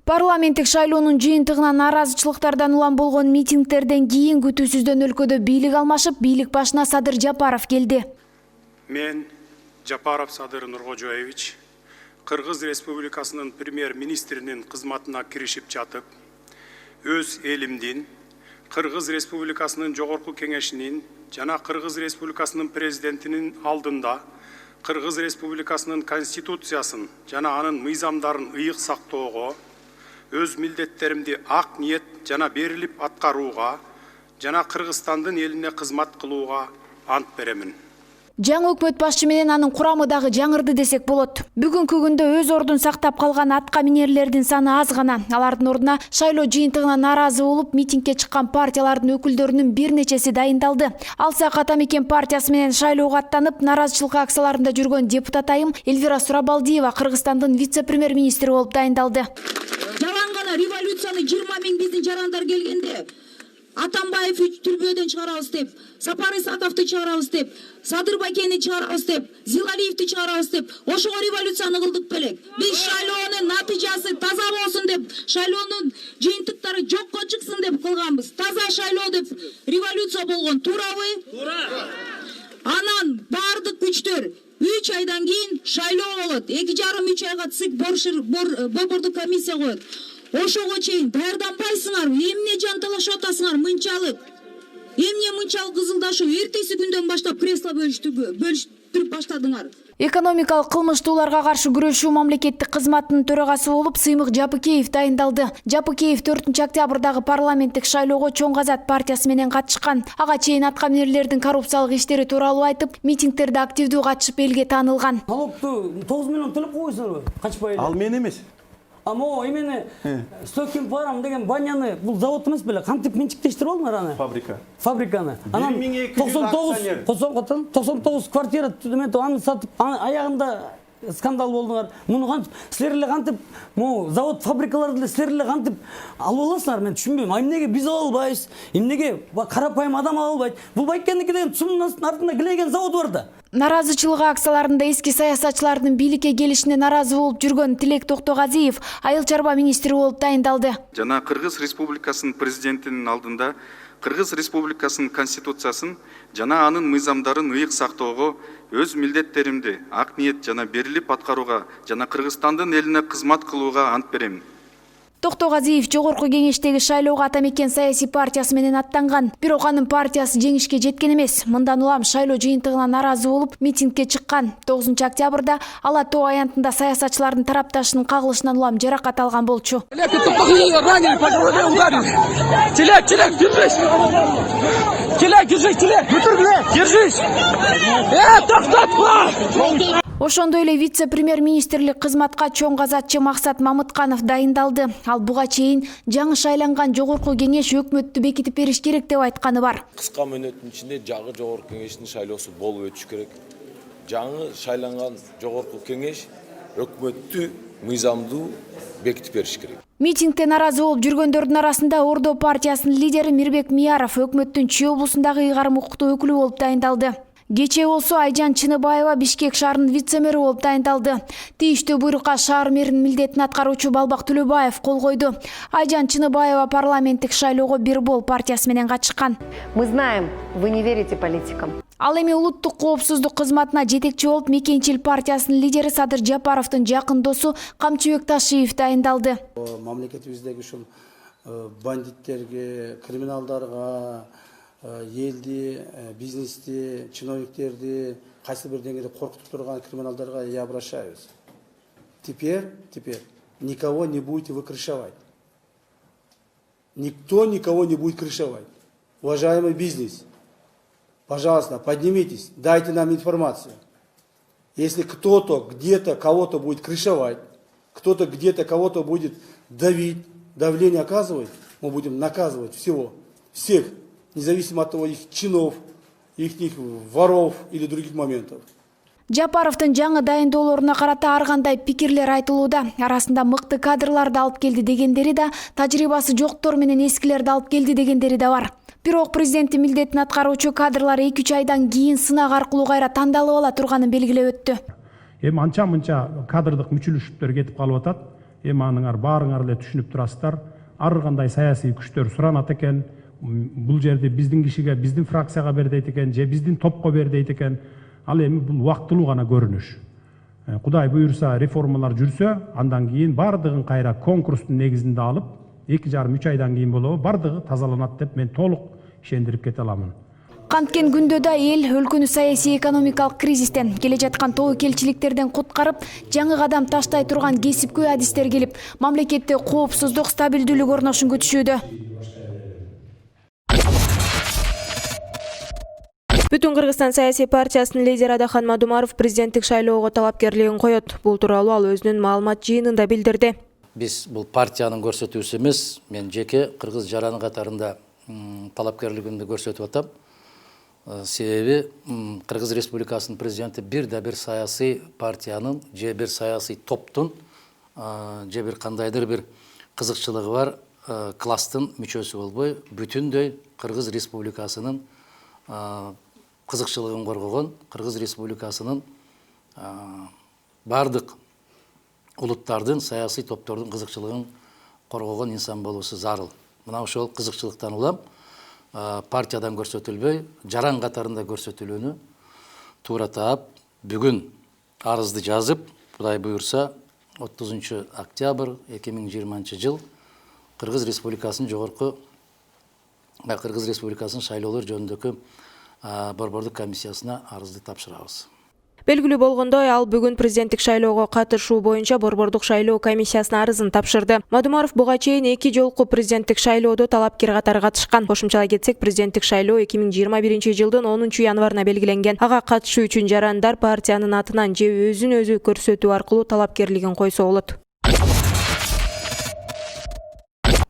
Парламенттик шайлоонун жыйынтыгынан нааразычылыктардан улам болгон митингдерден кийин күтүүсүздөн өлкөдө бийлик алмашып, бийлик башына Садыр Жапаров келди. Мен Жапаров Садыр Нуркожоевич Кыргыз Республикасынын премьер-министринин кызматына киришип жатып, өз элимдин, Кыргыз Республикасынын жогорку кеңешинин жана Кыргыз Республикасынын президентинин алдында Кыргыз Республикасынын конституциясын жана анын мыйзамдарын ыйык сактоого, өз милдеттеримди ак ниет жана берилип аткарууга жана Кыргызстандын элине кызмат кылууга ант беремин. Жаңы өкмөт башчы менен анын курамы дагы жаңырды десек болот. Бүгүнкү күндө өз ордун сактап калган атка минерлердин саны аз гана. Алардын ордуна шайлоо жыйынтыгына нааразы болуп, митингге чыккан партиялардын өкүлдөрүнүн бир нечеси дайындалды. Алсак Ата Мекен партиясы менен шайлоого аттанып, нааразычылык акцияларында жүргөн депутат айым Эльвира Сурабалдиева Кыргызстандын вице-премьер-министри болуп дайындалды. Жалангана революцияны 20 миң биздин жарандар келгенде Атамбаев түрбөдөн чыгарабыз деп, Сапары Сатовду чыгарабыз деп, Садыр Бакени чыгарабыз деп, Зилалиевди чыгарабыз деп, ошого революцияны кылдык белек. Биз шайлоонун натыйжасы таза болсун деп, шайлоонун жыйынтыктары жокко чыксын деп кылганбыз. Таза шайлоо деп революция болгон, туурабы? Туура. Анан бардык күчтөр 3 айдан кийин шайлоо болот. 2,5-3 айга ЦИК борбордук комиссия коет. Ошого чейин даярданбайсыңар, эмне жанталашып атасыңар мынчалык? Эмне мынчалык кызылдашуу? Эртеси күндөн баштап кресло бөлүштүрүп баштадыңар. Экономикалык кылмыштууларга каршы күрөшүү мамлекеттик кызматынын төрагасы болуп Сыймык Жапыкеев дайындалды. Жапыкеев 4-октябрдагы парламенттик шайлоого Чоң Азат партиясы менен катышкан. Ага чейин атка минерлердин коррупциялык иштери тууралуу айтып, митингдерде активдүү катышып элге таанылган. Налогду 9 миллион төлөп койсуңарбы? Качпай эле. Ал мен эмес. Амо имени Стокин Фарм деген баняны бул завод эмес беле, кантип менчиктештирип алдыңар аны? Фабриканы. Анан 99 квартира түзөмөтүп аны сатып, аягында скандал болдуңар. Муну кантип силер эле кантип завод фабрикаларды силер эле кантип алып аласыңар? Мен түшүнбөйм. Эмнеге биз ала албайбыз? Эмнеге карапайым адам ала албайт? Бул байкендики деген сумдун артында килеген завод бар да. Наразычылык акцияларында эски саясатчылардын бийликке келишине наразы болуп жүргөн Тилек Токтогазиев айыл чарба министри болуп дайындалды. Жана Кыргыз Республикасынын президентинин алдында Кыргыз Республикасынын конституциясын жана анын мыйзамдарын ыйык сактоого, өз милдеттеримди ак ниет жана берилип аткарууга жана Кыргызстандын элине кызмат кылууга ант берем. Токтогазиев жогорку кеңештеги шайлоого Ата Мекен саясий партиясы менен аттанган. Бирок анын партиясы жеңишке жеткен эмес. Мындан улам шайлоо жыйынтыгына наразы болуп, митингге чыккан. 9-октябрда Ала Тоо аянтында саясатчылардын тарапташынын кагылышынан улам жаракат алган болчу. Ошондой эле вице-премьер-министрлик кызматка Чоң Азатчы Максат Мамытканов дайындалды. Ал буга чейин жаңы шайланган жогорку кеңеш өкмөттү бекитип бериш керек деп айтканы бар. Кыска мөөнөттүн ичинде жаңы жогорку кеңештин шайлоосу болуп өтүш керек. Жаңы шайланган жогорку кеңеш өкмөттү мыйзамдуу бекитип бериш керек. Митингде наразы болуп жүргөндөрдүн арасында Ордо партиясынын лидери Мирбек Мияров өкмөттүн Чүй облусундагы ыйгарым укуктуу өкүлү болуп дайындалды. Кечээ болсо Айжан Чыныбаева Бишкек шаарынын вице-мэри болуп дайындалды. Тийиштүү буйрукка шаар мэринин милдетин аткаруучу Балбак Төлөбаев кол койду. Айжан Чыныбаева парламенттик шайлоого Бир бол партиясы менен катышкан. Мы знаем, вы не верите политикам. Ал эми улуттук коопсуздук кызматына жетекчи болуп Мекенчил партиясынын лидери Садыр Жапаровдун жакын досу Камчыбек Ташиев дайындалды. Мамлекетибиздеги ушул бандиттерге, криминалдарга, елди, бизнести, чиновниктерди кайсы бир деңгээлде коркутуп турган криминалдарга я обращаюсь. Теперь никого не будете вы крышевать. Никто никого не будет крышевать. Уважаемый бизнес, пожалуйста, поднимитесь, дайте нам информацию. Если кто-то где-то кого-то будет крышевать, кто-то где-то кого-то будет давить, давление оказывать, мы будем наказывать всех, независимо от того, их чинов, их воров или других моментов. Жапаровдун жаңы дайындоолоруна карата ар кандай пикирлер айтылууда. Арасында мыкты кадрларды алып келди дегендери да, тажрыйбасы жоктор менен эскилерди алып келди дегендери да бар. Бирок президенттин милдетин аткаруучу кадрлар 2-3 айдан кийин сынак аркылуу кайра тандалып ала турганын белгилеп өттү. Анча-мынча кадрдык мүчүлүштөр кетип калып атат. эми аныңар баарыңар эле түшүнүп турасыздар. Ар кандай саясий күчтөр суранат экен. Бул жерде биздин кишиге, биздин фракцияга бер дейт экен, же биздин топко бер дейт экен. Ал эми бул убактылуу гана көрүнүш. Кудай буюрса реформалар жүрсө, андан кийин бардыгын кайра конкурстун негизинде алып, 2,5-3 айдан кийин болобу бардыгы тазаланат деп мен толук ишендирип кете аламын. Канткен күндө да эл өлкөнү саясий экономикалык кризистен, келе жаткан тобокелчиликтерден куткарып, жаңы кадам таштай турган кесипкөй адистер келип, мамлекетте коопсуздук, стабилдүүлүк орношун күтүшүүдө. Бүтүн Кыргызстан саясий партиясынын лидери Адахан Мадумаров президенттик шайлоого талапкерлигин коет. Бул тууралуу ал өзүнүн маалымат жыйынында билдирди. Биз бул партиянын көрсөтүүсү эмес, мен жеке кыргыз жараны катарында талапкерлигимди көрсөтүп атам. Себеби Кыргыз Республикасынын президенти бир саясий партиянын же бир саясий топтун же бир кандайдыр бир кызыкчылыгы бар класстын мүчөсү болбой, бүтүндөй Кыргыз Республикасынын кызыкчылыгын коргогон, Кыргыз Республикасынын бардык улуттардын саясий топтордун кызыкчылыгын коргогон инсан болуусу зарыл. Мына ошол кызыкчылыктан улам партиядан көрсөтүлбөй, жаран катарында көрсөтүлүүнү туура таап, бүгүн арызды жазып, Кудай буюрса 30 октябрь 2020 жыл Кыргыз Республикасынын Кыргыз Республикасынын шайлоолор жөнүндөгү борбордук комиссиясына арызды тапшырабыз. Белгилүү болгондой, ал бүгүн президенттик шайлоого катышуу боюнча борбордук шайлоо комиссиясына арызын тапшырды. Мадумаров буга чейин 2 жолку президенттик шайлоодо талапкер катары катышкан. Кошумчалай кетсек, президенттик шайлоо 2021 жылдын 10 январына белгиленген. Ага катышуу үчүн жарандар партиянын атынан же өзүн өзү көрсөтүү аркылуу талапкерлигин койсо болот.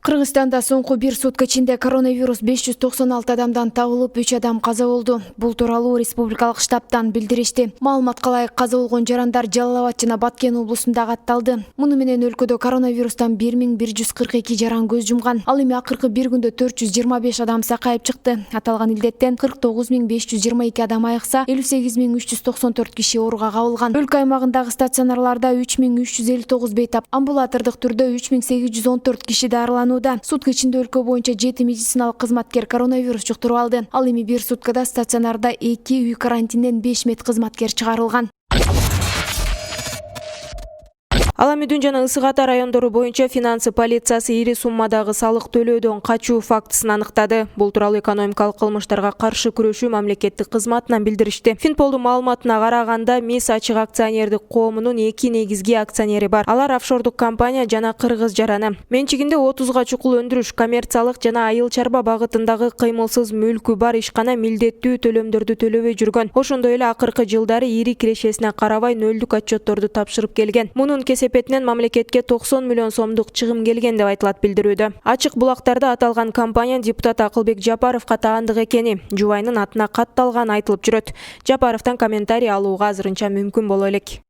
Кыргызстанда соңку бир сутка ичинде коронавирус 596 адамдан табылып, 3 адам каза болду. Бул тууралуу республикалык штабтан билдиришти. Маалыматка ылайык каза болгон жарандар Жалал Абад жана Баткен облусунда катталды. Муну менен өлкөдө коронавирустан 1142 жаран көз жумган. Ал эми акыркы бир күндө 425 адам сакайып чыкты. Аталган илдеттен 49522 адам айыкса, 58394 киши ооруга кабылган. Өлкө аймагындагы стационарларда 3359 бейтап, амбулатордук түрдө 3814 киши дарыланды. Сутка ичинде өлкө боюнча 7 медициналык кызматкер коронавирус жуктуруп алды. Ал эми бир суткада стационарда 2 үй карантинден 5 медкызматкер чыгарылган. Ала Мүдүн жана Ысык Ата райондору боюнча финансы полициясы ири суммадагы салык төлөөдөн качуу фактысын аныктады. Бул тууралуу экономикалык кылмыштарга каршы күрөшүү мамлекеттик кызматынан билдиришти. Финполдун маалыматына караганда, МИС ачык акционердик коомунун 2 негизги акционери бар. Алар офшордук компания жана Кыргыз жараны. Менчигинде 30га чукул өндүрүш, коммерциялык жана айыл чарба багытындагы кыймылсыз мүлкү бар ишкана милдеттүү төлөмдөрдү төлөбөй жүргөн. Ошондой эле акыркы жылдары ири кирешесине карабай нөлдүк отчетторду тапшырып келген. Мунун кесепетинен мамлекетке 90 миллион сомдук чыгым келген деп айтылат билдирүүдө. Ачык булактарда аталган компания депутат Акылбек Жапаровго таандык экени жубайынын атына катталган айтылып жүрөт. Жапаровдон комментарий алууга азырынча мүмкүн боло элек.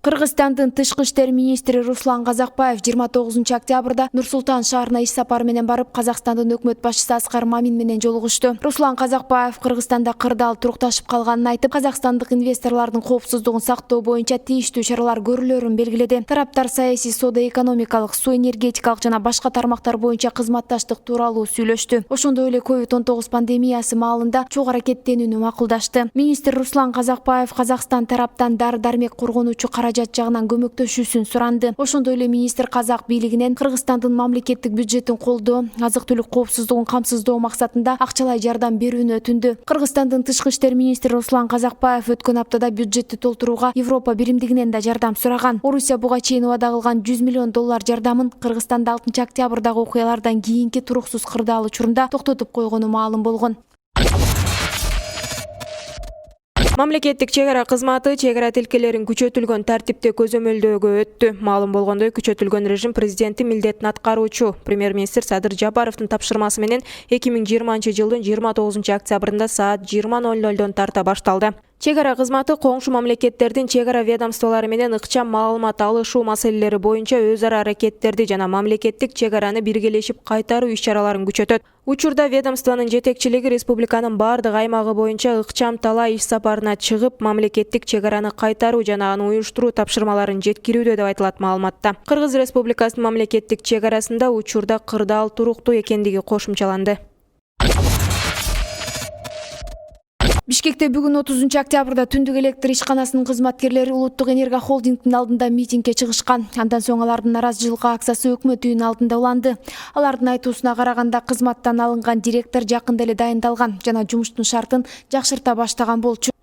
Кыргызстандын тышкы иштер министри Руслан Казакбаев 29 октябрда Нур-Султан шаарына иш сапары менен барып, Казакстандын өкмөт башчысы Аскар Мамин менен жолугушту. Руслан Казакбаев Кыргызстанда кырдаал турукташып калганын айтып, казакстандык инвесторлордун коопсуздугун сактоо боюнча тийиштүү чаралар көрүлөрүн белгиледи. Тараптар саясий, соода-экономикалык, суу энергетикалык жана башка тармактар боюнча кызматташтык тууралуу сүйлөштү. Ошондой эле COVID-19 пандемиясы маалында чогуу аракеттенүүнү макулдашты. Министр Руслан Казакбаев Казакстан тараптан дары-дармек коргонуучу каражат жагынан көмөктөшүүсүн суранды. Ошондой эле министр казак бийлигинен Кыргызстандын мамлекеттик бюджетин колдоо, азык-түлүк коопсуздугун камсыздоо максатында акчалай жардам берүүнү өтүндү. Кыргызстандын тышкы иштер министри Руслан Казакбаев өткөн аптада бюджетти толтурууга Европа биримдигинен да жардам сураган. Орусия буга чейин убада кылган $100 миллион жардамын Кыргызстанда 6 октябрдагы окуялардан кийинки туруксуз кырдаал учурунда токтотуп койгону маалым болгон. Мамлекеттик чегара кызматы чегара тилкелерин күчөтүлгөн тартипте көзөмөлдөөгө өттү. Маалым болгондой, күчөтүлгөн режим президенттин милдетин аткаруучу премьер-министр Садыр Жапаровдун тапшырмасы менен 2020 жылдын 29 октябрында саат 20:00 тарта башталды. Чек ара кызматы коңшу мамлекеттердин чек ара ведомстволары менен ыкчам маалымат алышуу маселелери боюнча өз ара аракеттерди жана мамлекеттик чек араны биргелешип кайтаруу иш-чараларын күчөтөт. Учурда ведомствонун жетекчилиги республиканын бардык аймагы боюнча ыкчам талай иш сапарына чыгып, мамлекеттик чек араны кайтаруу жана аны уюштуруу тапшырмаларын жеткирүүдө деп айтылат маалыматта. Кыргыз Республикасынын мамлекеттик чек арасында учурда кырдаал туруктуу экендиги кошумчаланды. Бишкекте бүгүн 30 октябрда түндүк электр ишканасынын кызматкерлери Улуттук энергия холдингдин алдында митингге чыгышкан. Андан соң алардын наразычылык акциясы өкмөт үйүнүн алдында уланды. Алардын айтуусуна караганда кызматтан алынган директор жакында эле дайындалган жана жумуштун шартын жакшырта баштаган болчу.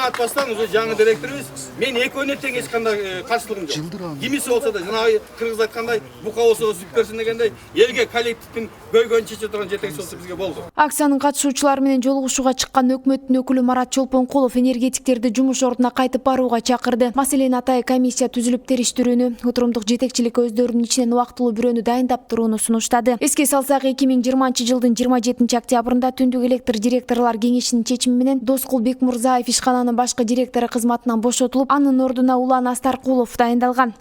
Атпастан уже жаңы директорбиз. Мен экөөнө тең эч кандай каршылыгым жок. Кимиси болсо да жанагы кыргыз айткандай, бука болсо да сүп берсин дегендей, элге коллективдин көйгөйүн чече турган жетекчи болсо бизге болду. Акциянын катышуучулары менен жолугушууга чыккан өкмөттүн өкүлү Марат Чолпонкулов энергетиктерди жумуш ордуна кайтып барууга чакырды. Маселени атайын комиссия түзүлүп териштирүүнү, отурумдук жетекчилик өздөрүнүн ичинен убактылуу бирөөнү дайындап турууну сунуштады. Эске салсак, 2020-жылдын 27 октябрында түндүк электр директорлор кеңешинин чечими менен Доскул Бекмурзаев ишкананын башкы директору кызматынан бошотулуп, анын ордуна Улан Астаркулов дайындалган.